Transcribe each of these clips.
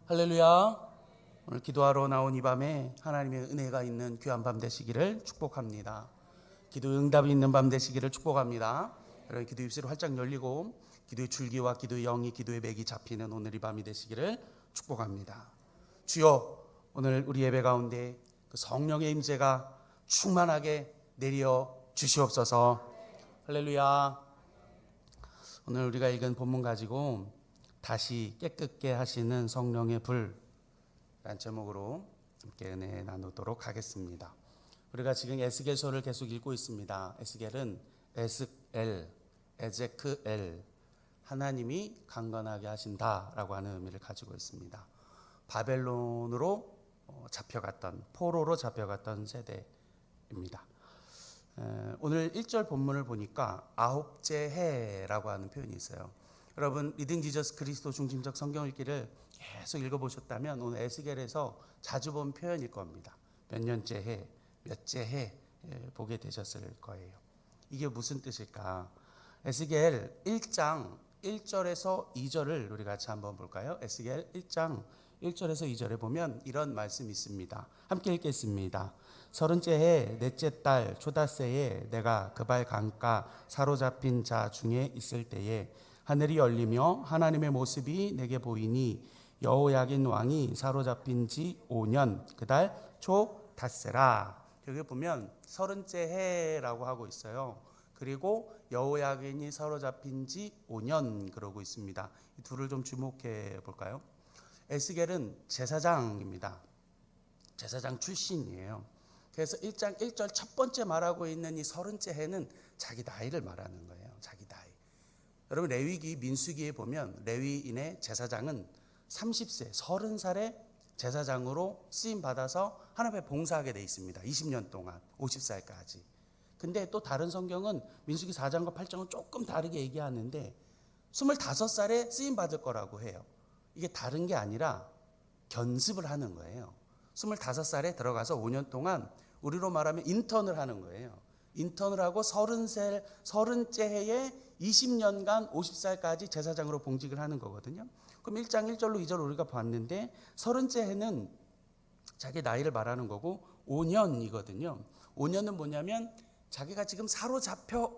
할렐루야. 오늘 기도하러 나온 이 밤에 하나님의 은혜가 있는 귀한 밤 되시기를 축복합니다. 기도 응답이 있는 밤 되시기를 축복합니다. 여러분 기도 입술이 활짝 열리고 기도의 줄기와 기도의 영이 기도의 맥이 잡히는 오늘 이 밤이 되시기를 축복합니다. 주여, 오늘 우리 예배 가운데 그 성령의 임재가 충만하게 내려 주시옵소서. 할렐루야. 오늘 우리가 읽은 본문 가지고 다시 깨끗게 하시는 성령의 불이라는 제목으로 함께 은혜 나누도록 하겠습니다. 우리가 지금 에스겔서를 계속 읽고 있습니다. 에스겔은 에제크엘, 하나님이 강건하게 하신다라고 하는 의미를 가지고 있습니다. 바벨론으로 잡혀갔던, 포로로 잡혀갔던 세대입니다. 오늘 1절 본문을 보니까 아홉째 해라고 하는 표현이 있어요. 여러분 리딩 지저스 그리스도 중심적 성경 읽기를 계속 읽어보셨다면 오늘 에스겔에서 자주 본 표현일 겁니다. 몇 년째 해, 몇째 해 보게 되셨을 거예요. 이게 무슨 뜻일까? 에스겔 1장 1절에서 2절을 우리 같이 한번 볼까요? 에스겔 1장 1절에서 2절에 보면 이런 말씀이 있습니다. 함께 읽겠습니다. 30째 해 넷째 달 초닷새에 내가 그발 강가 사로잡힌 자 중에 있을 때에 하늘이 열리며 하나님의 모습이 내게 보이니 여호야긴 왕이 사로잡힌 지 5년 그달 초닷새라. 여기 보면 30째 해라고 하고 있어요. 그리고 여호야긴이 사로잡힌 지 5년 그러고 있습니다. 이 둘을 좀 주목해 볼까요? 에스겔은 제사장입니다. 제사장 출신이에요. 그래서 1장 1절 첫 번째 말하고 있는 이 30째 해는 자기 나이를 말하는 거예요. 자기 나이. 여러분 레위기 민수기에 보면 레위인의 제사장은 30세 30살에 제사장으로 쓰임 받아서 하나님 앞에 봉사하게 돼 있습니다. 20년 동안 50살까지. 근데 또 다른 성경은 민수기 4장과 8장은 조금 다르게 얘기하는데 25살에 쓰임 받을 거라고 해요. 이게 다른 게 아니라 견습을 하는 거예요. 25살에 들어가서 5년 동안 우리로 말하면 인턴을 하는 거예요. 인턴을 하고 30째 해에 20년간 50살까지 제사장으로 봉직을 하는 거거든요. 그럼 1장 1절로 2절 우리가 봤는데 30째 해는 자기 나이를 말하는 거고 5년이거든요. 5년은 뭐냐면 자기가 지금 사로잡혀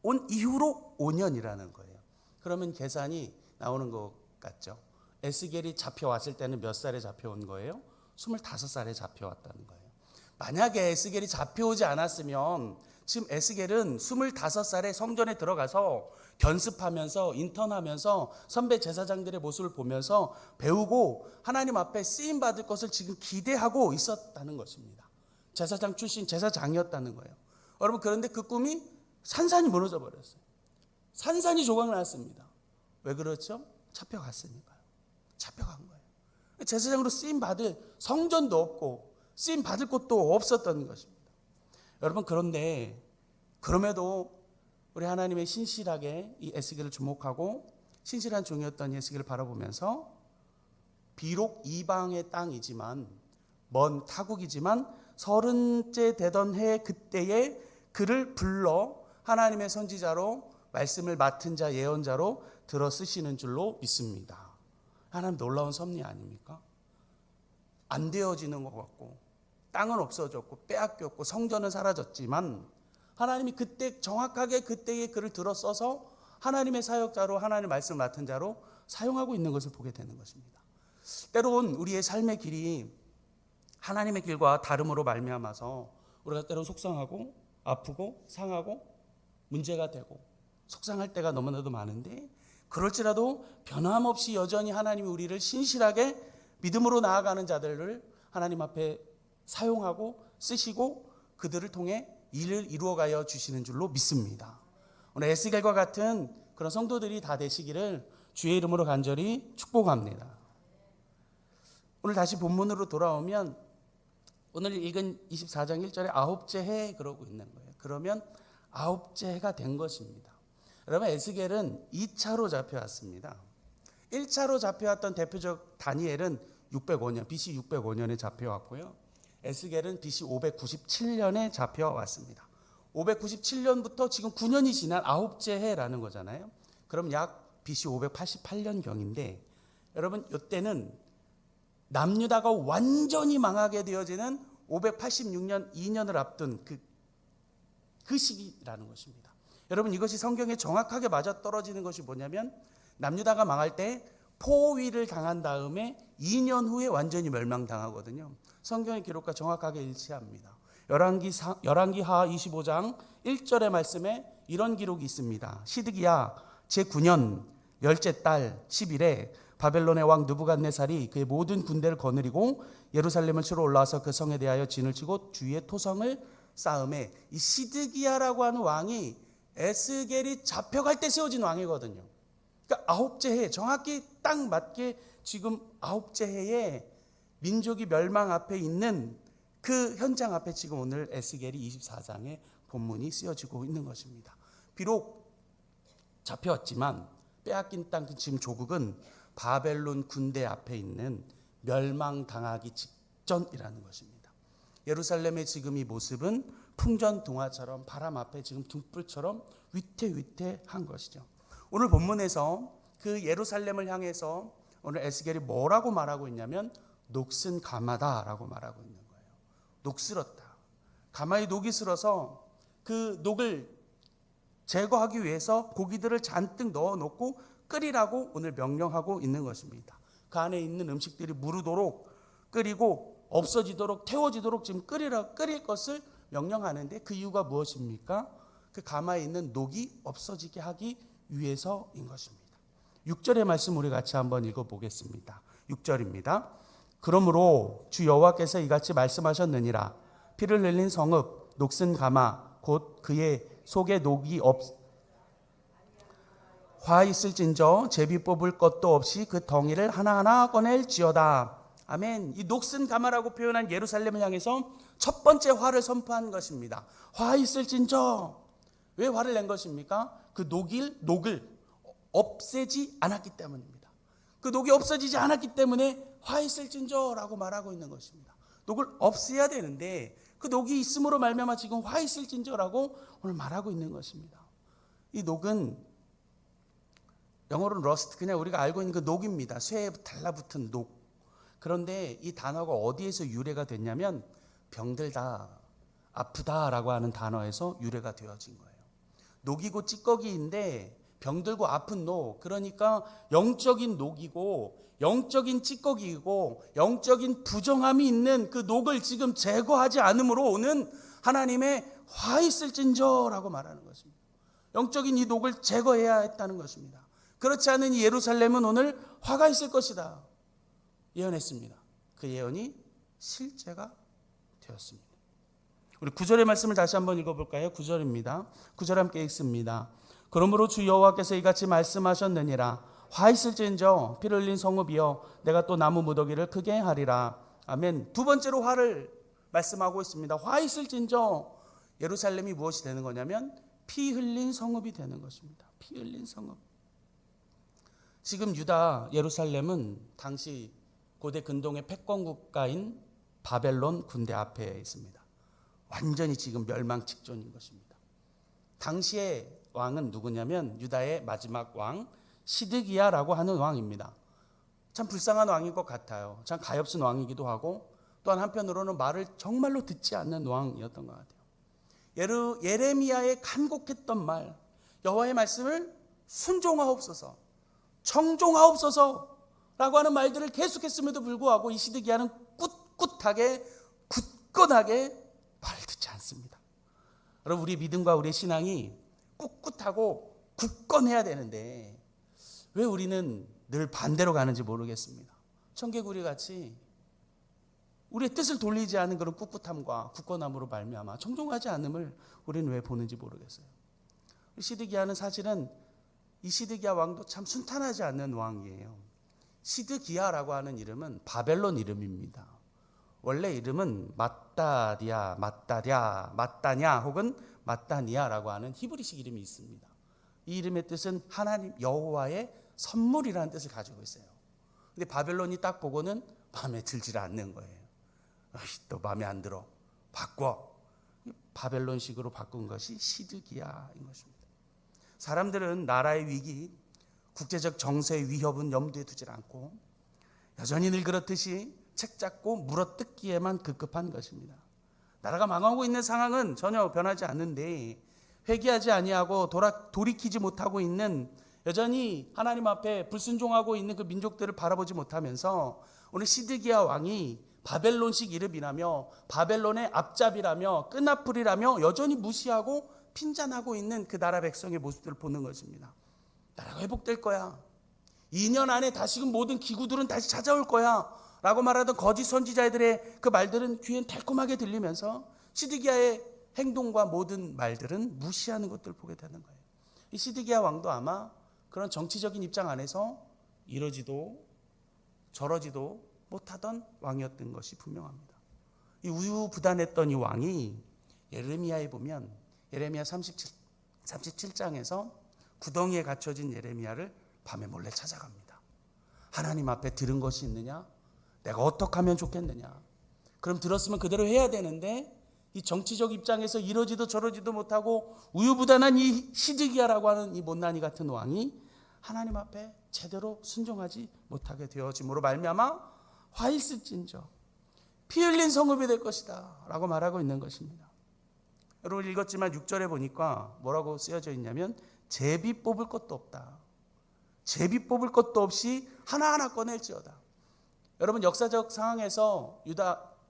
온 이후로 5년이라는 거예요. 그러면 계산이 나오는 것 같죠. 에스겔이 잡혀왔을 때는 몇 살에 잡혀온 거예요? 25살에 잡혀왔다는 거예요. 만약에 에스겔이 잡혀오지 않았으면 지금 에스겔은 25살에 성전에 들어가서 견습하면서 인턴하면서 선배 제사장들의 모습을 보면서 배우고 하나님 앞에 쓰임 받을 것을 지금 기대하고 있었다는 것입니다. 제사장 출신 제사장이었다는 거예요. 여러분 그런데 그 꿈이 산산이 무너져 버렸어요. 산산이 조각났습니다. 왜 그렇죠? 잡혀갔으니까요. 잡혀간 거예요. 제사장으로 쓰임 받을 성전도 없고 쓰임 받을 곳도 없었던 것입니다. 여러분 그런데 그럼에도 우리 하나님의 신실하게 이 에스겔을 주목하고 신실한 종이었던 에스겔을 바라보면서 비록 이방의 땅이지만 먼 타국이지만 30째 되던 해 그때에 그를 불러 하나님의 선지자로 말씀을 맡은 자 예언자로 들어 쓰시는 줄로 믿습니다. 하나님 놀라운 섭리 아닙니까? 안 되어지는 것 같고 땅은 없어졌고 빼앗겼고 성전은 사라졌지만 하나님이 그때 정확하게 그때의 그를 들어 써서 하나님의 사역자로 하나님의 말씀을 맡은 자로 사용하고 있는 것을 보게 되는 것입니다. 때론 우리의 삶의 길이 하나님의 길과 다름으로 말미암아서 우리가 때론 속상하고 아프고 상하고 문제가 되고 속상할 때가 너무나도 많은데 그럴지라도 변함없이 여전히 하나님이 우리를 신실하게 믿음으로 나아가는 자들을 하나님 앞에 사용하고 쓰시고 그들을 통해 일을 이루어가여 주시는 줄로 믿습니다. 오늘 에스겔과 같은 그런 성도들이 다 되시기를 주의 이름으로 간절히 축복합니다. 오늘 다시 본문으로 돌아오면 오늘 읽은 24장 1절에 아홉째 해 그러고 있는 거예요. 그러면 아홉째 해가 된 것입니다. 여러분 에스겔은 2차로 잡혀왔습니다. 1차로 잡혀왔던 대표적 다니엘은 605년 BC 605년에 잡혀왔고요. 에스겔은 BC 597년에 잡혀왔습니다. 597년부터 지금 9년이 지난 아홉째 해라는 거잖아요. 그럼 약 BC 588년경인데 여러분 이때는 남유다가 완전히 망하게 되어지는 586년 2년을 앞둔 그 시기라는 것입니다. 여러분, 이것이 성경에 정확하게 맞아떨어지는 것이 뭐냐면 남유다가 망할 때 포위를 당한 다음에 2년 후에 완전히 멸망당하거든요. 성경의 기록과 정확하게 일치합니다. 열왕기하 25장 1절의 말씀에 이런 기록이 있습니다. 시드기야 제9년 열째 달 10일에 바벨론의 왕 느부갓네살이 그의 모든 군대를 거느리고 예루살렘을 치러 올라와서 그 성에 대하여 진을 치고 주위에 토성을 쌓음에, 이 시드기야라고 하는 왕이 에스겔이 잡혀갈 때 세워진 왕이거든요. 그러니까 아홉째 해, 정확히 딱 맞게 지금 아홉째 해에 민족이 멸망 앞에 있는 그 현장 앞에 지금 오늘 에스겔이 24장의 본문이 쓰여지고 있는 것입니다. 비록 잡혀왔지만 빼앗긴 땅 지금 조국은 바벨론 군대 앞에 있는 멸망당하기 직전이라는 것입니다. 예루살렘의 지금 이 모습은 풍전등화처럼 바람 앞에 지금 등불처럼 위태위태한 것이죠. 오늘 본문에서 그 예루살렘을 향해서 오늘 에스겔이 뭐라고 말하고 있냐면 녹슨 가마다라고 말하고 있는 거예요. 녹슬었다. 가마에 녹이 슬어서 그 녹을 제거하기 위해서 고기들을 잔뜩 넣어놓고 끓이라고 오늘 명령하고 있는 것입니다. 그 안에 있는 음식들이 무르도록 끓이고 없어지도록 태워지도록 지금 끓일 것을 명령하는데 그 이유가 무엇입니까? 그 가마에 있는 녹이 없어지게 하기 위해서인 것입니다. 6절의 말씀 우리 같이 한번 읽어보겠습니다. 6절입니다. 그러므로 주 여호와께서 이같이 말씀하셨느니라. 피를 흘린 성읍 녹슨 가마 곧 그의 속에 녹이 화 있을진저 제비 뽑을 것도 없이 그 덩이를 하나하나 꺼낼지어다. 아멘. 이 녹슨 가마라고 표현한 예루살렘을 향해서 첫 번째 화를 선포한 것입니다. 화 있을진저. 왜 화를 낸 것입니까? 그 녹을 없애지 않았기 때문입니다. 그 녹이 없어지지 않았기 때문에 화 있을진저라고 말하고 있는 것입니다. 녹을 없애야 되는데 그 녹이 있음으로 말미암아 지금 화 있을진저라고 오늘 말하고 있는 것입니다. 이 녹은 영어로는 러스트, 그냥 우리가 알고 있는 그 녹입니다. 쇠에 달라붙은 녹. 그런데 이 단어가 어디에서 유래가 됐냐면 병들다, 아프다라고 하는 단어에서 유래가 되어진 거예요. 녹이고 찌꺼기인데 병들고 아픈 녹, 그러니까 영적인 녹이고 영적인 찌꺼기이고 영적인 부정함이 있는 그 녹을 지금 제거하지 않음으로 오는 하나님의 화 있을진저라고 말하는 것입니다. 영적인 이 녹을 제거해야 했다는 것입니다. 그렇지 않은 이 예루살렘은 오늘 화가 있을 것이다 예언했습니다. 그 예언이 실제가 되었습니다. 우리 9절의 말씀을 다시 한번 읽어볼까요? 9절입니다. 9절 함께 읽습니다. 그러므로 주 여호와께서 이같이 말씀하셨느니라. 화 있을진저 피를 흘린 성읍이여 내가 또 나무 무더기를 크게 하리라. 아멘. 두 번째로 화를 말씀하고 있습니다. 화 있을진저. 예루살렘이 무엇이 되는 거냐면 피 흘린 성읍이 되는 것입니다. 피 흘린 성읍. 지금 유다 예루살렘은 당시 고대 근동의 패권 국가인 바벨론 군대 앞에 있습니다. 완전히 지금 멸망 직전인 것입니다. 당시의 왕은 누구냐면 유다의 마지막 왕 시드기야라고 하는 왕입니다. 참 불쌍한 왕인 것 같아요. 참 가엾은 왕이기도 하고 또한 한편으로는 말을 정말로 듣지 않는 왕이었던 것 같아요. 예레미야의 간곡했던 말, 여호와의 말씀을 순종하옵소서, 청종하옵소서라고 하는 말들을 계속했음에도 불구하고 이 시드기야는 굳건하게 말을 듣지 않습니다. 여러분, 우리 믿음과 우리의 신앙이 꿋꿋하고 굳건해야 되는데 왜 우리는 늘 반대로 가는지 모르겠습니다. 청개구리 같이 우리의 뜻을 돌리지 않은 그런 꿋꿋함과 굳건함으로 말미암아 청종하지 않음을 우리는 왜 보는지 모르겠어요. 시드기야는 사실은 이 시드기야 왕도 참 순탄하지 않는 왕이에요. 시드기야라고 하는 이름은 바벨론 이름입니다. 원래 이름은 마따냐 혹은 마따니아라고 하는 히브리식 이름이 있습니다. 이 이름의 뜻은 하나님 여호와의 선물이라는 뜻을 가지고 있어요. 근데 바벨론이 딱 보고는 마음에 들지 않는 거예요. 또 마음에 안 들어. 바꿔. 바벨론식으로 바꾼 것이 시드기야인 것입니다. 사람들은 나라의 위기, 국제적 정세의 위협은 염두에 두지 않고 여전히 늘 그렇듯이 책 잡고 물어뜯기에만 급급한 것입니다. 나라가 망하고 있는 상황은 전혀 변하지 않는데 회개하지 아니하고 돌이키지 못하고 있는, 여전히 하나님 앞에 불순종하고 있는 그 민족들을 바라보지 못하면서 오늘 시드기야 왕이 바벨론식 이름이라며 바벨론의 앞잡이라며 끈앞풀이라며 여전히 무시하고 핀잔하고 있는 그 나라 백성의 모습들을 보는 것입니다. 나라가 회복될 거야, 2년 안에 다시금 모든 기구들은 다시 찾아올 거야 라고 말하던 거짓 선지자들의 그 말들은 귀엔 달콤하게 들리면서 시드기야의 행동과 모든 말들은 무시하는 것들을 보게 되는 거예요. 이 시드기야 왕도 아마 그런 정치적인 입장 안에서 이러지도 저러지도 못하던 왕이었던 것이 분명합니다. 이 우유부단했던 이 왕이 예레미야에 보면 예레미야 37장에서 구덩이에 갇혀진 예레미야를 밤에 몰래 찾아갑니다. 하나님 앞에 들은 것이 있느냐? 내가 어떻게 하면 좋겠느냐? 그럼 들었으면 그대로 해야 되는데 이 정치적 입장에서 이러지도 저러지도 못하고 우유부단한 이 시드기야라고 하는 이 못난이 같은 왕이 하나님 앞에 제대로 순종하지 못하게 되어짐으로 말미암아 화 있을진저 피 흘린 성읍이 될 것이다 라고 말하고 있는 것입니다. 여러분 읽었지만 6절에 보니까 뭐라고 쓰여져 있냐면 제비 뽑을 것도 없다. 제비 뽑을 것도 없이 하나하나 꺼낼지어다. 여러분 역사적 상황에서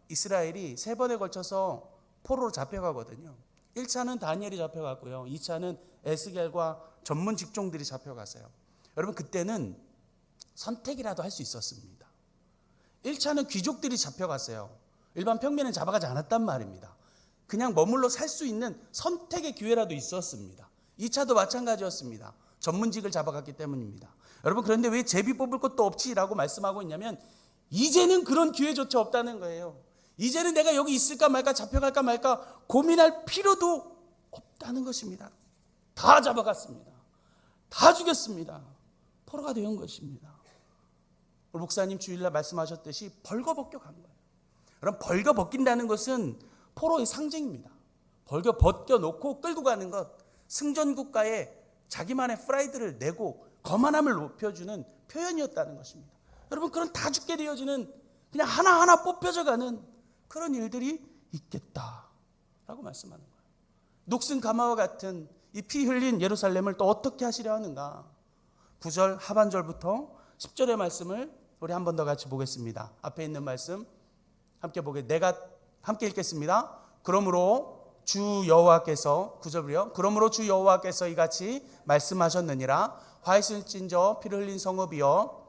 이스라엘이 3번에 걸쳐서 포로로 잡혀가거든요. 1차는 다니엘이 잡혀갔고요. 2차는 에스겔과 전문 직종들이 잡혀갔어요. 여러분 그때는 선택이라도 할 수 있었습니다. 1차는 귀족들이 잡혀갔어요. 일반 평민은 잡아가지 않았단 말입니다. 그냥 머물러 살 수 있는 선택의 기회라도 있었습니다. 2차도 마찬가지였습니다. 전문직을 잡아갔기 때문입니다. 여러분 그런데 왜 제비 뽑을 것도 없지라고 말씀하고 있냐면 이제는 그런 기회조차 없다는 거예요. 이제는 내가 여기 있을까 말까 잡혀갈까 말까 고민할 필요도 없다는 것입니다. 다 잡아갔습니다. 다 죽였습니다. 포로가 되온 것입니다. 목사님 주일날 말씀하셨듯이 벌거벗겨 간 거예요. 그럼 벌거벗긴다는 것은 포로의 상징입니다. 벌거벗겨 놓고 끌고 가는 것, 승전국가에 자기만의 프라이드를 내고 거만함을 높여주는 표현이었다는 것입니다. 여러분 그런 다 죽게 되어지는 그냥 하나하나 뽑혀져 가는 그런 일들이 있겠다라고 말씀하는 거예요. 녹슨 가마와 같은 이 피 흘린 예루살렘을 또 어떻게 하시려 하는가. 9절 하반절부터 10절의 말씀을 우리 한 번 더 같이 보겠습니다. 앞에 있는 말씀 내가 함께 읽겠습니다. 그러므로 주 여호와께서 9절이요. 그러므로 주 여호와께서 이같이 말씀하셨느니라. 화 있을진저 피를 흘린 성읍이여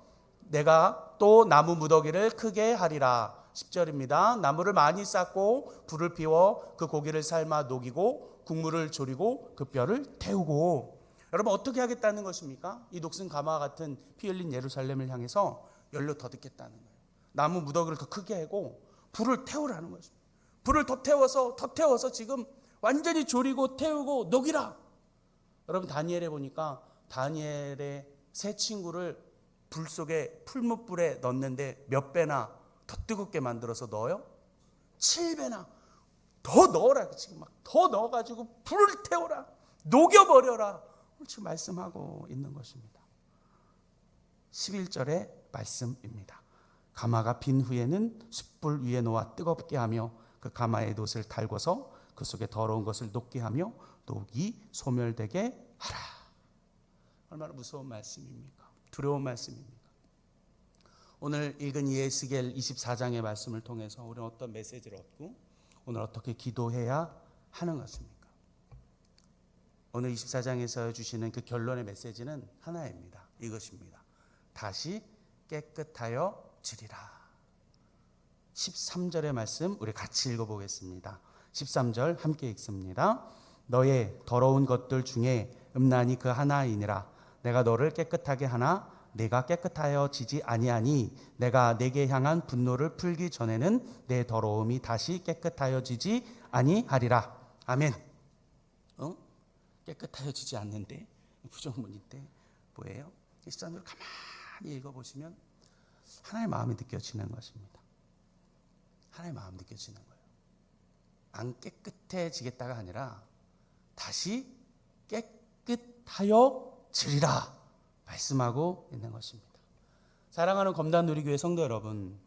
내가 또 나무 무더기를 크게 하리라. 10절입니다. 나무를 많이 쌓고 불을 피워 그 고기를 삶아 녹이고 국물을 졸이고 그 뼈를 태우고. 여러분 어떻게 하겠다는 것입니까? 이 녹슨 가마와 같은 피 흘린 예루살렘을 향해서 연료 더 듣겠다는 거예요. 나무 무더기를 더 크게 하고 불을 태우라는 것입니다. 불을 더 태워서 지금 완전히 졸이고 태우고 녹이라. 여러분 다니엘에 보니까 다니엘의 세 친구를 불 속에 풀무불에 넣는데 몇 배나 더 뜨겁게 만들어서 넣어요? 7배나 더 넣어라. 지금 막 더 넣어가지고 불을 태워라. 녹여버려라. 지금 말씀하고 있는 것입니다. 11절의 말씀입니다. 가마가 빈 후에는 숯불 위에 놓아 뜨겁게 하며 그 가마의 돛을 달궈서 그 속에 더러운 것을 녹게 하며 녹이 소멸되게 하라. 얼마나 무서운 말씀입니까? 두려운 말씀입니까? 오늘 읽은 에스겔 24장의 말씀을 통해서 우리는 어떤 메시지를 얻고 오늘 어떻게 기도해야 하는 것입니까? 오늘 24장에서 주시는 그 결론의 메시지는 하나입니다. 이것입니다. 다시 깨끗하여 지리라. 13절의 말씀 우리 같이 읽어보겠습니다. 13절 함께 읽습니다. 너의 더러운 것들 중에 음란이 그 하나이니라. 내가 너를 깨끗하게 하나 내가 깨끗하여 지지 아니하니 내가 내게 향한 분노를 풀기 전에는 내 더러움이 다시 깨끗하여 지지 아니하리라. 아멘. 깨끗하여 지지 않는데 부정문인데 뭐예요? 13절 가만히 읽어보시면 하나님의 마음이 느껴지는 것입니다. 하나님의 마음 느껴지는 거예요. 안 깨끗해지겠다가 아니라 다시 깨끗하여 지리라 말씀하고 있는 것입니다. 사랑하는 검단누리교회 성도 여러분,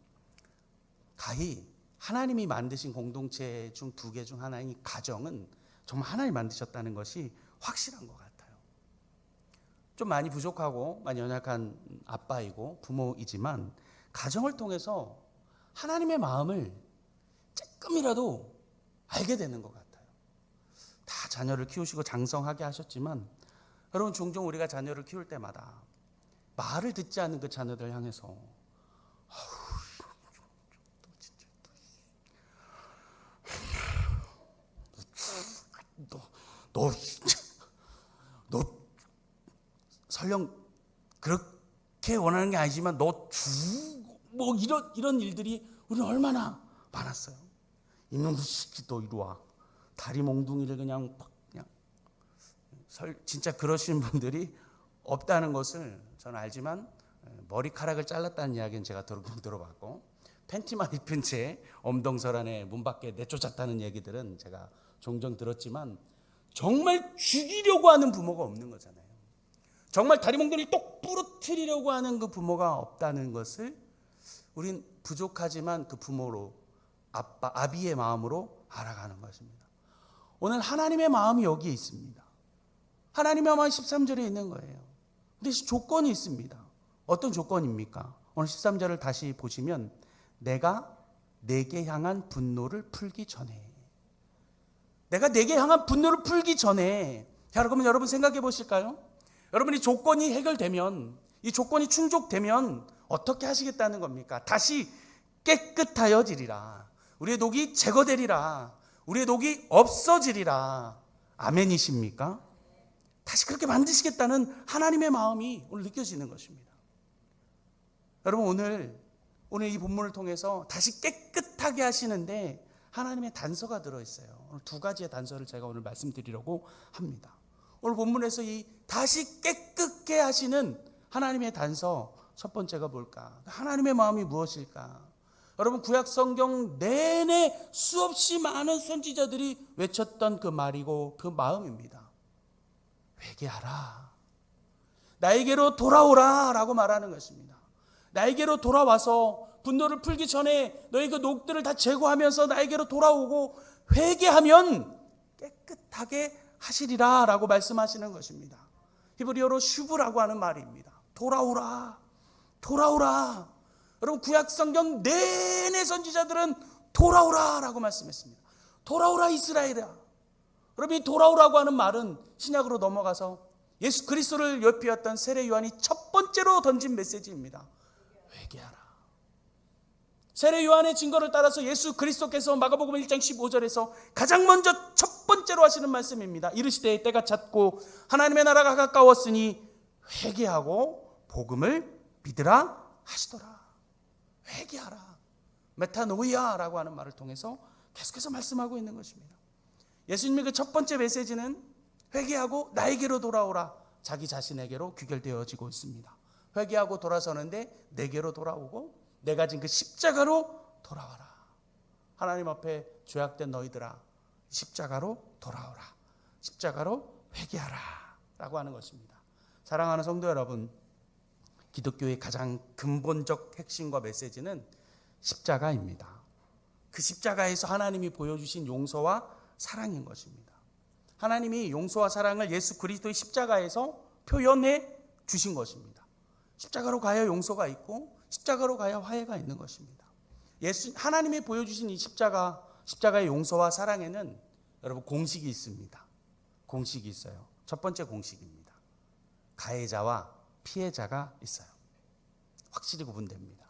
가히 하나님이 만드신 공동체 중 두 개 중 하나인 가정은 정말 하나님이 만드셨다는 것이 확실한 것 같아요. 좀 많이 부족하고 많이 연약한 아빠이고 부모이지만 가정을 통해서 하나님의 마음을 조금이라도 알게 되는 것 같아요. 다 자녀를 키우시고 장성하게 하셨지만 여러분, 종종 우리가 자녀를 키울 때마다 말을 듣지 않는 그 자녀들 향해서 너 설령 그렇게 원하는 게 아니지만 뭐 이런 일들이 우리는 얼마나 많았어요. 이놈의 새끼 너 이리 와. 다리 몽둥이를 그냥 진짜 그러시는 분들이 없다는 것을 저는 알지만, 머리카락을 잘랐다는 이야기는 제가 들어봤고, 팬티만 입은 채 엄동설 안에 문 밖에 내쫓았다는 얘기들은 제가 종종 들었지만, 정말 죽이려고 하는 부모가 없는 거잖아요. 정말 다리 몽둥이를 똑 부러뜨리려고 하는 그 부모가 없다는 것을 우린 부족하지만 그 부모로 아비의 마음으로 알아가는 것입니다. 오늘 하나님의 마음이 여기에 있습니다. 하나님의 마음이 13절에 있는 거예요. 근데 조건이 있습니다. 어떤 조건입니까? 오늘 13절을 다시 보시면 내가 내게 향한 분노를 풀기 전에, 내가 내게 향한 분노를 풀기 전에, 그러면 여러분 생각해 보실까요? 여러분이 조건이 해결되면, 이 조건이 충족되면 어떻게 하시겠다는 겁니까? 다시 깨끗하여지리라, 우리의 녹이 제거되리라, 우리의 녹이 없어지리라. 아멘이십니까? 다시 그렇게 만드시겠다는 하나님의 마음이 오늘 느껴지는 것입니다. 여러분, 오늘 이 본문을 통해서 다시 깨끗하게 하시는데 하나님의 단서가 들어있어요. 오늘 두 가지의 단서를 제가 오늘 말씀드리려고 합니다. 오늘 본문에서 이 다시 깨끗게 하시는 하나님의 단서, 첫 번째가 뭘까? 하나님의 마음이 무엇일까? 여러분, 구약 성경 내내 수없이 많은 선지자들이 외쳤던 그 말이고 그 마음입니다. 회개하라, 나에게로 돌아오라 라고 말하는 것입니다. 나에게로 돌아와서 분노를 풀기 전에 너희 그 녹들을 다 제거하면서 나에게로 돌아오고 회개하면 깨끗하게 하시리라 라고 말씀하시는 것입니다. 히브리어로 슈브라고 하는 말입니다. 돌아오라, 돌아오라. 여러분, 구약 성경 내내 선지자들은 돌아오라 라고 말씀했습니다. 돌아오라 이스라엘아. 여러분, 이 돌아오라고 하는 말은 신약으로 넘어가서 예수 그리스도를 엿비었던 세례 요한이 첫 번째로 던진 메시지입니다. 회개하라. 세례 요한의 증거를 따라서 예수 그리스도께서 마가복음 1장 15절에서 가장 먼저 첫 번째로 하시는 말씀입니다. 이르시되 때가 찼고 하나님의 나라가 가까웠으니 회개하고 복음을 믿으라 하시더라. 회개하라, 메타노이아라고 하는 말을 통해서 계속해서 말씀하고 있는 것입니다. 예수님의 그 첫 번째 메시지는 회개하고 나에게로 돌아오라, 자기 자신에게로 귀결되어지고 있습니다. 회개하고 돌아서는데 내게로 돌아오고 내가 진 그 십자가로 돌아와라. 하나님 앞에 죄악된 너희들아, 십자가로 돌아오라, 십자가로 회개하라 라고 하는 것입니다. 사랑하는 성도 여러분, 기독교의 가장 근본적 핵심과 메시지는 십자가입니다. 그 십자가에서 하나님이 보여주신 용서와 사랑인 것입니다. 하나님이 용서와 사랑을 예수 그리스도의 십자가에서 표현해 주신 것입니다. 십자가로 가야 용서가 있고 십자가로 가야 화해가 있는 것입니다. 하나님이 보여주신 이 십자가의 용서와 사랑에는 여러분 공식이 있습니다. 공식이 있어요. 첫 번째 공식입니다. 가해자와 피해자가 있어요. 확실히 구분됩니다.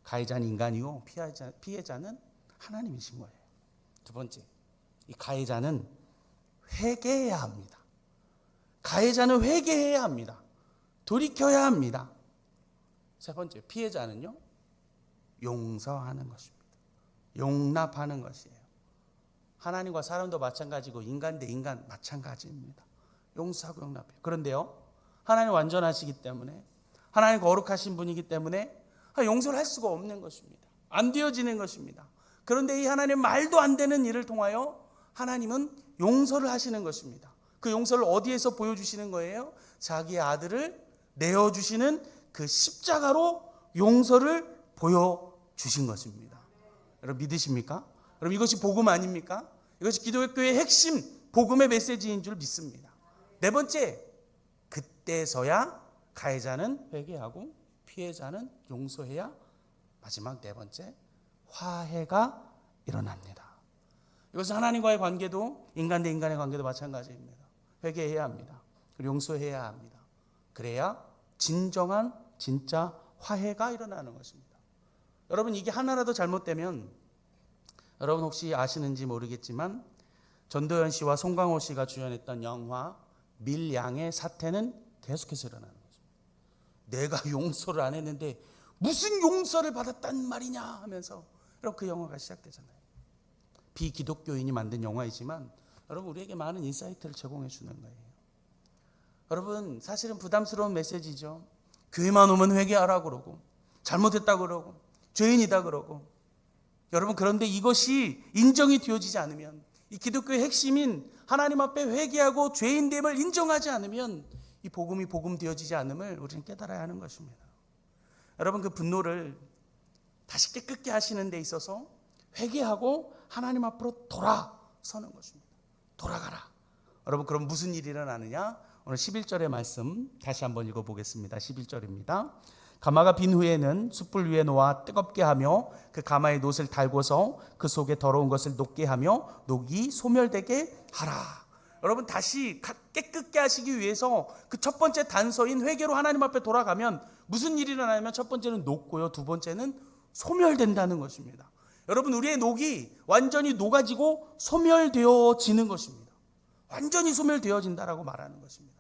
가해자는 인간이고 피해자는 하나님이신 거예요. 두 번째, 이 가해자는 회개해야 합니다. 가해자는 회개해야 합니다. 돌이켜야 합니다. 세 번째, 피해자는요, 용서하는 것입니다. 용납하는 것이에요. 하나님과 사람도 마찬가지고 인간 대 인간 마찬가지입니다. 용서하고 용납해요. 그런데요, 하나님 완전하시기 때문에, 하나님 거룩하신 분이기 때문에 용서를 할 수가 없는 것입니다. 안 되어지는 것입니다. 그런데 이 하나님 말도 안 되는 일을 통하여 하나님은 용서를 하시는 것입니다. 그 용서를 어디에서 보여주시는 거예요? 자기의 아들을 내어주시는 그 십자가로 용서를 보여주신 것입니다. 여러분 믿으십니까? 여러분 이것이 복음 아닙니까? 이것이 기독교의 핵심 복음의 메시지인 줄 믿습니다. 네 번째, 그때서야 가해자는 회개하고 피해자는 용서해야 마지막 네 번째, 화해가 일어납니다. 이것은 하나님과의 관계도 인간 대 인간의 관계도 마찬가지입니다. 회개해야 합니다. 그리고 용서해야 합니다. 그래야 진정한 진짜 화해가 일어나는 것입니다. 여러분 이게 하나라도 잘못되면 여러분 혹시 아시는지 모르겠지만 전도연 씨와 송강호 씨가 주연했던 영화 밀양의 사태는 계속해서 일어나는 거죠. 내가 용서를 안 했는데 무슨 용서를 받았단 말이냐 하면서 여러분 그 영화가 시작되잖아요. 비기독교인이 만든 영화이지만 여러분 우리에게 많은 인사이트를 제공해 주는 거예요. 여러분 사실은 부담스러운 메시지죠. 교회만 오면 회개하라 그러고 잘못했다 그러고 죄인이다 그러고 여러분 그런데 이것이 인정이 되어지지 않으면 이 기독교의 핵심인 하나님 앞에 회개하고 죄인됨을 인정하지 않으면 이 복음이 복음 되어지지 않음을 우리는 깨달아야 하는 것입니다. 여러분 그 분노를 다시 깨끗게 하시는 데 있어서 회개하고 하나님 앞으로 돌아서는 것입니다. 돌아가라. 여러분 그럼 무슨 일이 일어나느냐? 오늘 11절의 말씀 다시 한번 읽어보겠습니다. 11절입니다. 가마가 빈 후에는 숯불 위에 놓아 뜨겁게 하며 그 가마에 놋을 달고서 그 속에 더러운 것을 녹게 하며 녹이 소멸되게 하라. 여러분 다시 깨끗게 하시기 위해서 그 첫 번째 단서인 회개로 하나님 앞에 돌아가면 무슨 일이 일어나냐면 첫 번째는 녹고요. 두 번째는 소멸된다는 것입니다. 여러분 우리의 녹이 완전히 녹아지고 소멸되어지는 것입니다. 완전히 소멸되어진다라고 말하는 것입니다.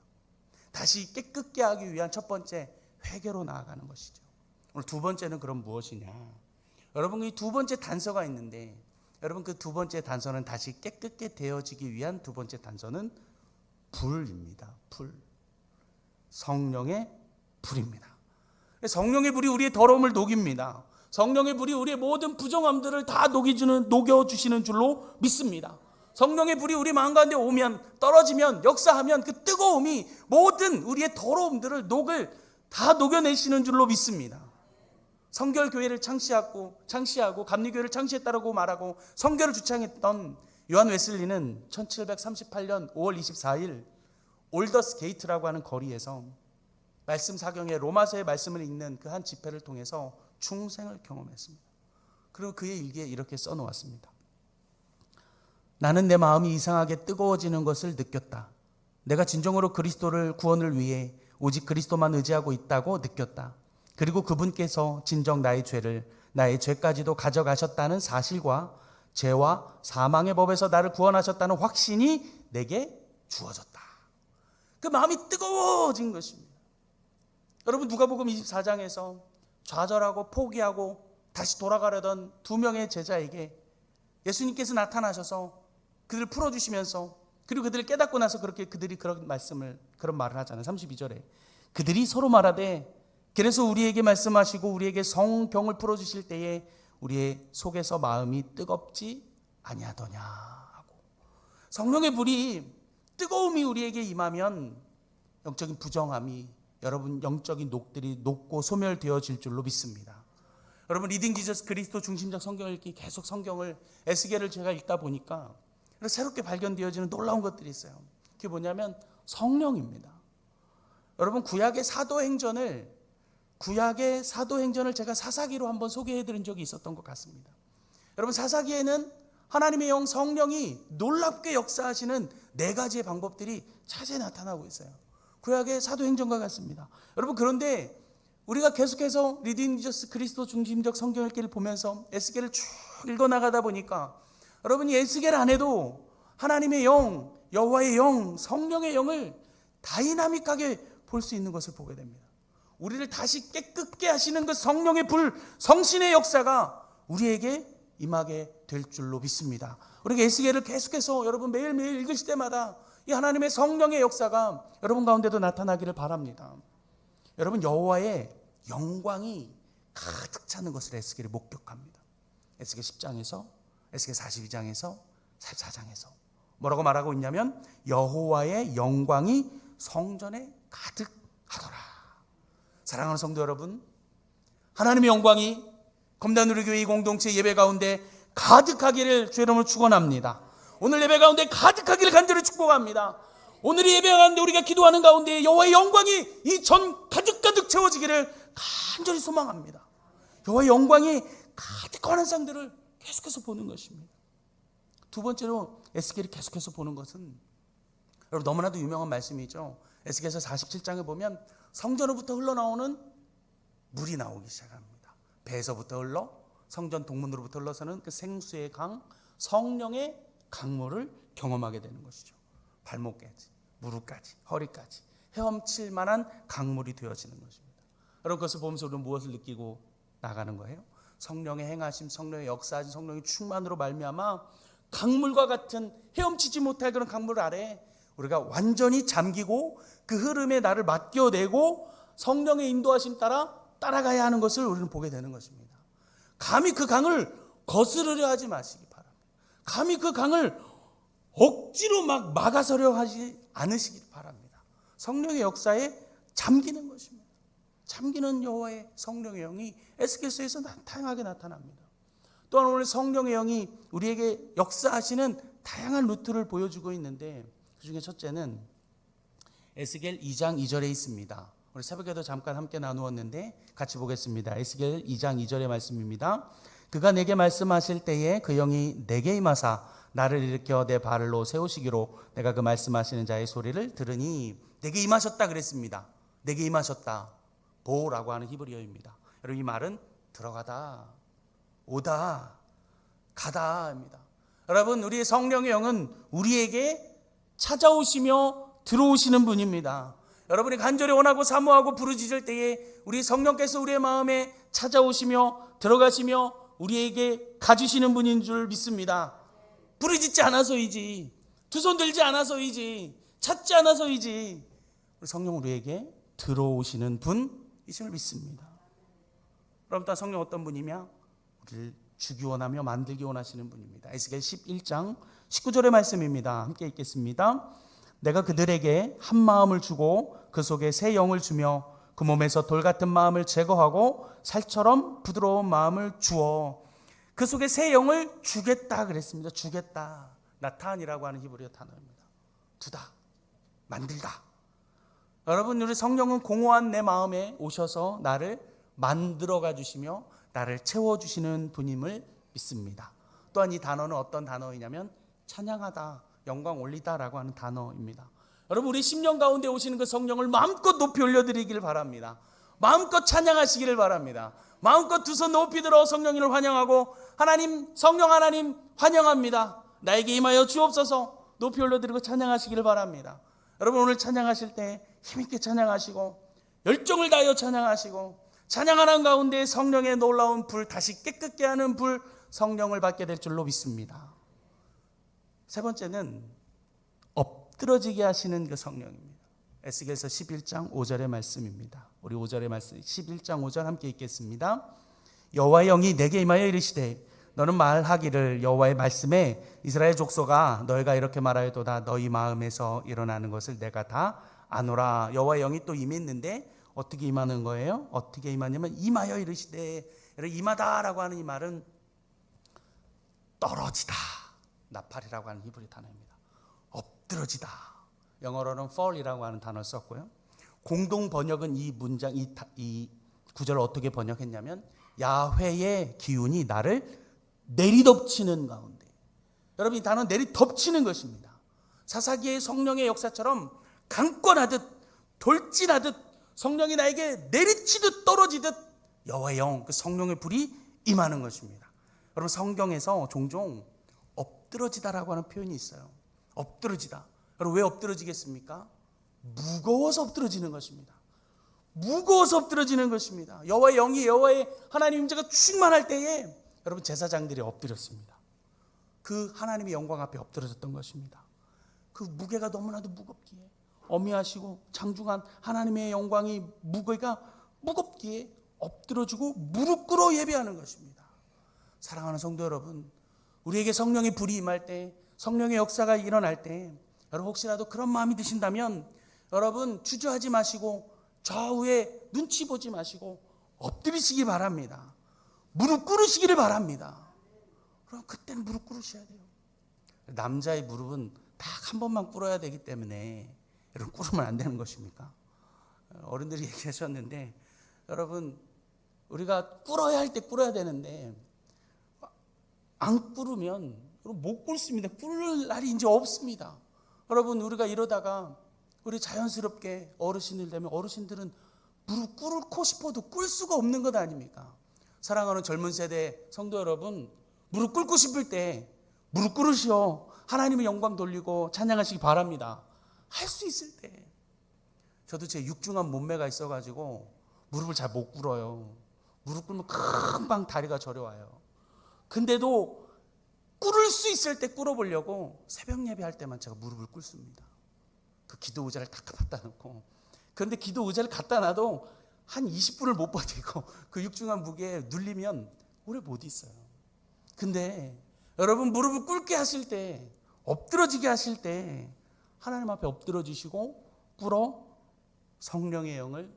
다시 깨끗게 하기 위한 첫 번째 회개로 나아가는 것이죠. 오늘 두 번째는 그럼 무엇이냐? 여러분 이 두 번째 단서가 있는데 여러분 그 두 번째 단서는 다시 깨끗게 되어지기 위한 두 번째 단서는 불입니다. 불. 성령의 불입니다. 성령의 불이 우리의 더러움을 녹입니다. 성령의 불이 우리의 모든 부정함들을 다 녹여주시는 줄로 믿습니다. 성령의 불이 우리 마음 가운데 오면 떨어지면 역사하면 그 뜨거움이 모든 우리의 더러움들을 다 녹여내시는 줄로 믿습니다. 성결교회를 창시하고 감리교회를 창시했다고 말하고 성결을 주창했던 요한 웨슬리는 1738년 5월 24일 올더스 게이트라고 하는 거리에서 말씀 사경의 로마서의 말씀을 읽는 그 한 집회를 통해서 중생을 경험했습니다. 그리고 그의 일기에 이렇게 써놓았습니다. 나는 내 마음이 이상하게 뜨거워지는 것을 느꼈다. 내가 진정으로 그리스도를 구원을 위해 오직 그리스도만 의지하고 있다고 느꼈다. 그리고 그분께서 진정 나의 죄까지도 가져가셨다는 사실과 죄와 사망의 법에서 나를 구원하셨다는 확신이 내게 주어졌다. 그 마음이 뜨거워진 것입니다. 여러분 누가복음 24장에서 좌절하고 포기하고 다시 돌아가려던 두 명의 제자에게 예수님께서 나타나셔서 그들을 풀어주시면서 그리고 그들을 깨닫고 나서 그들이 그런 말을 하잖아요. 32절에 그들이 서로 말하되 그래서 우리에게 말씀하시고 우리에게 성경을 풀어주실 때에 우리의 속에서 마음이 뜨겁지 아니하더냐 하고 성령의 불이 뜨거움이 우리에게 임하면 영적인 부정함이 여러분 영적인 녹들이 녹고 소멸되어질 줄로 믿습니다. 여러분 리딩 지저스 그리스도 중심적 성경을 읽기 계속 성경을 에스겔을 제가 읽다 보니까 새롭게 발견되어지는 놀라운 것들이 있어요. 그게 뭐냐면 성령입니다. 여러분 구약의 사도행전을 제가 사사기로 한번 소개해드린 적이 있었던 것 같습니다. 여러분 사사기에는 하나님의 영 성령이 놀랍게 역사하시는 네 가지의 방법들이 자세히 나타나고 있어요. 구약의 사도행전과 같습니다. 여러분 그런데 우리가 계속해서 리딩 지저스 그리스도 중심적 성경 읽기를 보면서 에스겔을 쭉 읽어나가다 보니까 여러분이 에스겔 안에도 하나님의 영, 여호와의 영, 성령의 영을 다이나믹하게 볼 수 있는 것을 보게 됩니다. 우리를 다시 깨끗게 하시는 그 성령의 불, 성신의 역사가 우리에게 임하게 될 줄로 믿습니다. 우리가 에스겔을 계속해서 여러분 매일매일 읽으실 때마다 이 하나님의 성령의 역사가 여러분 가운데도 나타나기를 바랍니다. 여러분 여호와의 영광이 가득 차는 것을 에스겔이 목격합니다. 에스겔 10장에서 에스겔 42장에서 44장에서 뭐라고 말하고 있냐면 여호와의 영광이 성전에 가득하더라. 사랑하는 성도 여러분, 하나님의 영광이 검단우리교회 공동체 예배 가운데 가득하기를 주의 이름으로 축원합니다. 오늘 예배 가운데 가득하기를 간절히 축복합니다. 오늘 예배 가운데 우리가 기도하는 가운데 여호와의 영광이 이 전 가득가득 채워지기를 간절히 소망합니다. 여호와의 영광이 가득한 환상들을 계속해서 보는 것입니다. 두 번째로 에스겔이 계속해서 보는 것은, 여러분 너무나도 유명한 말씀이죠. 에스겔서 47장에 보면 성전으로부터 흘러나오는 물이 나오기 시작합니다. 배에서부터 흘러 성전 동문으로부터 흘러서는 그 생수의 강, 성령의 강물을 경험하게 되는 것이죠. 발목까지, 무릎까지, 허리까지 헤엄칠 만한 강물이 되어지는 것입니다. 여러분 그것을 보면서 우리는 무엇을 느끼고 나가는 거예요? 성령의 행하심, 성령의 역사하심, 성령의 충만으로 말미암아 강물과 같은 헤엄치지 못할 그런 강물 아래 우리가 완전히 잠기고 그 흐름에 나를 맡겨내고 성령의 인도하심 따라 따라가야 하는 것을 우리는 보게 되는 것입니다. 감히 그 강을 거스르려 하지 마시기 바랍니다. 감히 그 강을 억지로 막 막아서려 하지 않으시기 바랍니다. 성령의 역사에 잠기는 것입니다. 잠기는 여호와의 성령의 영이 에스겔서에서 다양하게 나타납니다. 또한 오늘 성령의 영이 우리에게 역사하시는 다양한 루트를 보여주고 있는데, 그 중에 첫째는 에스겔 2장 2절에 있습니다. 우리 새벽에도 잠깐 함께 나누었는데 같이 보겠습니다. 에스겔 2장 2절의 말씀입니다. 그가 내게 말씀하실 때에 그 영이 내게 임하사 나를 일으켜 내 발로 세우시기로 내가 그 말씀하시는 자의 소리를 들으니, 내게 임하셨다 그랬습니다. 내게 임하셨다. 보라고 하는 히브리어입니다. 여러분 이 말은 들어가다, 오다, 가다입니다. 여러분 우리의 성령의 영은 우리에게 찾아오시며 들어오시는 분입니다. 여러분이 간절히 원하고 사모하고 부르짖을 때에 우리 성령께서 우리의 마음에 찾아오시며 들어가시며 우리에게 가주시는 분인 줄 믿습니다. 부르짖지 않아서이지, 두 손 들지 않아서이지, 찾지 않아서이지, 우리 성령 우리에게 들어오시는 분이심을 믿습니다. 그럼 또 성령 어떤 분이냐? 우리를 주기 원하며 만들기 원하시는 분입니다. 에스겔 11장 19절의 말씀입니다. 함께 읽겠습니다. 내가 그들에게 한 마음을 주고 그 속에 새 영을 주며 그 몸에서 돌 같은 마음을 제거하고 살처럼 부드러운 마음을 주어 그 속에 새 영을 주겠다 그랬습니다. 주겠다. 나탄이라고 하는 히브리어 단어입니다. 두다, 만들다. 여러분 우리 성령은 공허한 내 마음에 오셔서 나를 만들어가 주시며 나를 채워주시는 분임을 믿습니다. 또한 이 단어는 어떤 단어이냐면 찬양하다, 영광 올리다라고 하는 단어입니다. 여러분 우리 심령 가운데 오시는 그 성령을 마음껏 높이 올려드리기를 바랍니다. 마음껏 찬양하시기를 바랍니다. 마음껏 두 손 높이 들어 성령님을 환영하고, 하나님, 성령 하나님 환영합니다, 나에게 임하여 주옵소서 높이 올려드리고 찬양하시기를 바랍니다. 여러분 오늘 찬양하실 때 힘있게 찬양하시고 열정을 다하여 찬양하시고, 찬양하는 가운데 성령의 놀라운 불, 다시 깨끗게 하는 불, 성령을 받게 될 줄로 믿습니다. 세 번째는 엎드러지게 하시는 그 성령입니다. 에스겔서 11장 5절의 말씀입니다. 우리 5절의 말씀, 11장 5절 함께 읽겠습니다. 여호와의 영이 내게 임하여 이르시되 너는 말하기를 여호와의 말씀에 이스라엘 족속아 너희가 이렇게 말하여도다 너희 마음에서 일어나는 것을 내가 다 아노라. 여호와의 영이 또 임했는데 어떻게 임하는 거예요? 어떻게 임하냐면 임하여 이르시되, 임하다라고 하는 이 말은 떨어지다, 나팔이라고 하는 히브리 단어입니다. 엎드러지다. 영어로는 fall이라고 하는 단어를 썼고요. 공동 번역은 이 문장, 이 구절을 어떻게 번역했냐면 야훼의 기운이 나를 내리덮치는 가운데. 여러분 이 단어는 내리덮치는 것입니다. 사사기의 성령의 역사처럼 강권하듯 돌진하듯 성령이 나에게 내리치듯 떨어지듯 여호와의 영, 그 성령의 불이 임하는 것입니다. 여러분 성경에서 종종 엎드러지다라고 하는 표현이 있어요. 엎드러지다. 여러분 왜 엎드러지겠습니까? 무거워서 엎드러지는 것입니다. 무거워서 엎드러지는 것입니다. 여호와의 영이, 여호와의 하나님 임재가 충만할 때에 여러분 제사장들이 엎드렸습니다. 그 하나님의 영광 앞에 엎드러졌던 것입니다. 그 무게가 너무나도 무겁기에, 어미하시고 장중한 하나님의 영광이 무게가 무겁기에 엎드려주고 무릎 꿇어 예배하는 것입니다. 사랑하는 성도 여러분, 우리에게 성령의 불이 임할 때, 성령의 역사가 일어날 때 여러분 혹시라도 그런 마음이 드신다면 여러분 주저하지 마시고 좌우에 눈치 보지 마시고 엎드리시기 바랍니다. 무릎 꿇으시기를 바랍니다. 그럼 그때는 무릎 꿇으셔야 돼요. 남자의 무릎은 딱 한 번만 꿇어야 되기 때문에 여러분 꿇으면 안 되는 것입니까? 어른들이 얘기하셨는데 여러분 우리가 꿇어야 할 때 꿇어야 되는데 안 꿇으면 못 꿇습니다. 꿇을 날이 이제 없습니다. 여러분 우리가 이러다가 우리 자연스럽게 어르신들 되면 어르신들은 무릎 꿇고 싶어도 꿇을 수가 없는 것 아닙니까? 사랑하는 젊은 세대 성도 여러분, 무릎 꿇고 싶을 때 무릎 꿇으시오. 하나님의 영광 돌리고 찬양하시기 바랍니다. 할 수 있을 때. 저도 제 육중한 몸매가 있어가지고 무릎을 잘 못 꿇어요. 무릎 꿇으면 금방 다리가 저려와요. 근데도 꿇을 수 있을 때 꿇어보려고 새벽 예배할 때만 제가 무릎을 꿇습니다. 그 기도 의자를 딱 갖다 놓고. 그런데 기도 의자를 갖다 놔도 한 20분을 못 버티고 그 육중한 무게에 눌리면 오래 못 있어요. 근데 여러분 무릎을 꿇게 하실 때, 엎드러지게 하실 때 하나님 앞에 엎드러지시고 꿇어 성령의 영을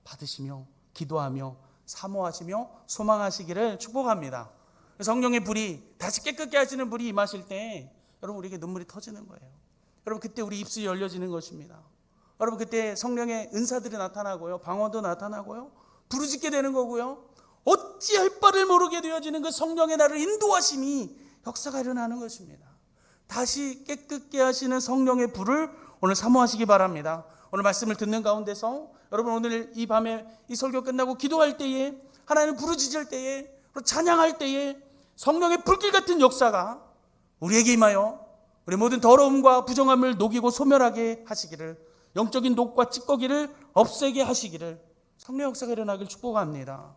받으시며 기도하며 사모하시며 소망하시기를 축복합니다. 성령의 불이 다시 깨끗게 하시는 불이 임하실 때 여러분 우리에게 눈물이 터지는 거예요. 여러분 그때 우리 입술이 열려지는 것입니다. 여러분 그때 성령의 은사들이 나타나고요, 방언도 나타나고요, 부르짖게 되는 거고요, 어찌할 바를 모르게 되어지는 그 성령의 나를 인도하심이 역사가 일어나는 것입니다. 다시 깨끗게 하시는 성령의 불을 오늘 사모하시기 바랍니다. 오늘 말씀을 듣는 가운데서 여러분 오늘 이 밤에 이 설교 끝나고 기도할 때에 하나님을 부르짖을 때에 찬양할 때에 성령의 불길 같은 역사가 우리에게 임하여 우리 모든 더러움과 부정함을 녹이고 소멸하게 하시기를, 영적인 녹과 찌꺼기를 없애게 하시기를, 성령 역사가 일어나길 축복합니다.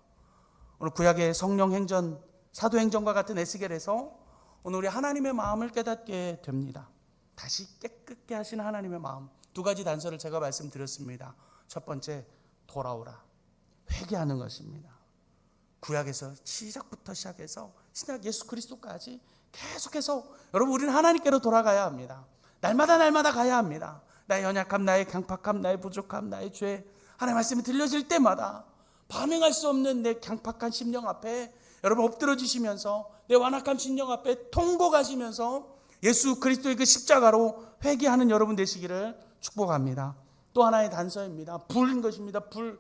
오늘 구약의 성령 행전, 사도행전과 같은 에스겔에서 오늘 우리 하나님의 마음을 깨닫게 됩니다. 다시 깨끗게 하시는 하나님의 마음. 두 가지 단서를 제가 말씀드렸습니다. 첫 번째, 돌아오라. 회개하는 것입니다. 구약에서 시작부터 시작해서 신약 예수 그리스도까지 계속해서 여러분 우리는 하나님께로 돌아가야 합니다. 날마다 가야 합니다. 나의 연약함, 나의 강팍함, 나의 부족함, 나의 죄, 하나님의 말씀이 들려질 때마다 반응할 수 없는 내 강팍한 심령 앞에 여러분 엎드러지시면서 내 완악한 심령 앞에 통곡하시면서 예수 그리스도의 그 십자가로 회개하는 여러분 되시기를 축복합니다. 또 하나의 단서입니다. 불인 것입니다. 불.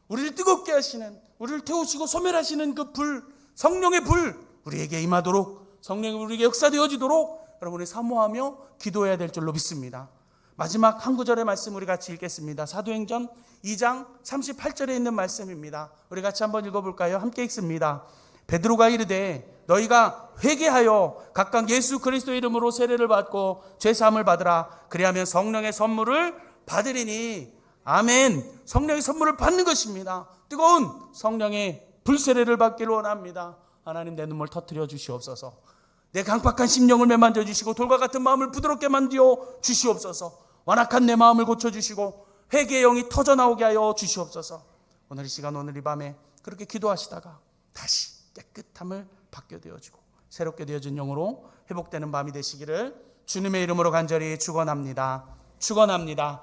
우리를 뜨겁게 하시는, 우리를 태우시고 소멸하시는 그 불, 성령의 불 우리에게 임하도록, 성령이 우리에게 역사되어지도록 여러분이 사모하며 기도해야 될 줄로 믿습니다. 마지막 한 구절의 말씀 우리 같이 읽겠습니다. 사도행전 2장 38절에 있는 말씀입니다. 우리 같이 한번 읽어볼까요? 함께 읽습니다. 베드로가 이르되 너희가 회개하여 각각 예수 그리스도의 이름으로 세례를 받고 죄사함을 받으라. 그리하면 성령의 선물을 받으리니. 아멘. 성령의 선물을 받는 것입니다. 뜨거운 성령의 불세례를 받기를 원합니다. 하나님 내 눈물 터뜨려 주시옵소서. 내 강팍한 심령을 매만져 주시고 돌과 같은 마음을 부드럽게 만들어 주시옵소서. 완악한 내 마음을 고쳐주시고 회개의 영이 터져나오게 하여 주시옵소서. 오늘 이 시간, 오늘 이 밤에 그렇게 기도하시다가 다시 깨끗함을 받게 되어지고 새롭게 되어진 영으로 회복되는 밤이 되시기를 주님의 이름으로 간절히 축원합니다. 축원합니다.